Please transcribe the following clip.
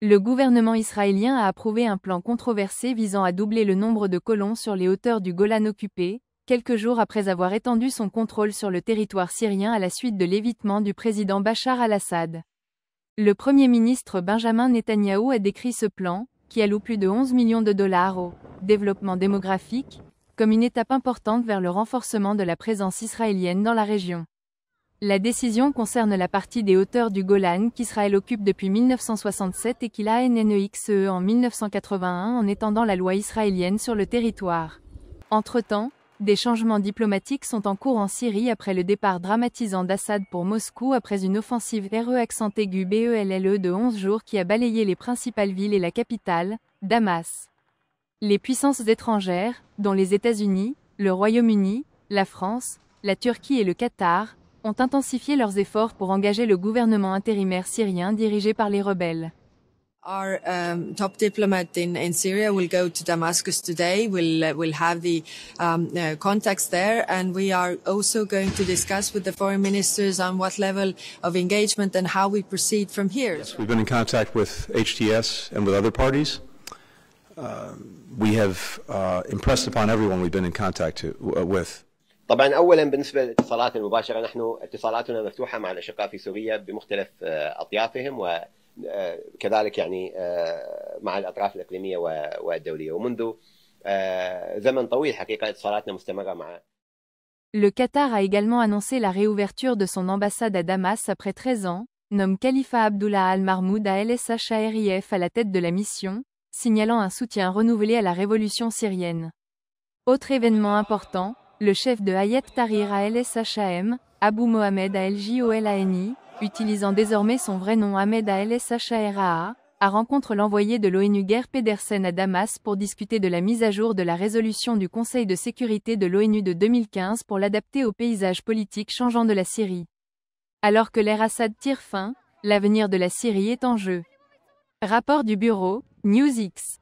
Le gouvernement israélien a approuvé un plan controversé visant à doubler le nombre de colons sur les hauteurs du Golan occupées, quelques jours après avoir étendu son contrôle sur le territoire syrien à la suite de l'évitement du président Bachar al-Assad. Le Premier ministre Benjamin Netanyahou a décrit ce plan, qui alloue plus de 11 millions de dollars au développement démographique, comme une étape importante vers le renforcement de la présence israélienne dans la région. La décision concerne la partie des hauteurs du Golan qu'Israël occupe depuis 1967 et qu'il a annexée en 1981 en étendant la loi israélienne sur le territoire. Entre-temps, des changements diplomatiques sont en cours en Syrie après le départ dramatisant d'Assad pour Moscou après une offensive BELLE de 11 jours qui a balayé les principales villes et la capitale, Damas. Les puissances étrangères, dont les États-Unis, le Royaume-Uni, la France, la Turquie et le Qatar, ont intensifié leurs efforts pour engager le gouvernement intérimaire syrien dirigé par les rebelles. Our top diplomat in Syria will go to Damascus today. We'll have the contacts there, and we are also going to discuss with the foreign ministers on what level of engagement and how we proceed from here. Yes, we've been in contact with HTS and with other parties. We have impressed upon everyone we've been in contact with. طبعا اولا بالنسبه للاتصالات المباشره نحن اتصالاتنا مفتوحه مع الاشقاء في سوريا بمختلف اطيافهم وكذلك يعني مع الاطراف الاقليميه والدوليه ومنذ زمن طويل حقيقه اتصالاتنا مستمره مع. Le Qatar a également annoncé la réouverture de son ambassade à Damas après 13 ans, nomme Khalifa Abdullah Al-Mahmoud à LSHARIF à la tête de la mission, signalant un soutien renouvelé à la révolution syrienne. Autre événement important, le chef de Hayat Tahrir à LSHAM, Abou Mohamed à LJOLANI, utilisant désormais son vrai nom Ahmed à LSHARAA, a rencontré l'envoyé de l'ONU Geir Pedersen à Damas pour discuter de la mise à jour de la résolution du Conseil de sécurité de l'ONU de 2015 pour l'adapter au paysage politique changeant de la Syrie. Alors que l'ère Assad tire fin, l'avenir de la Syrie est en jeu. Rapport du bureau, NewsX.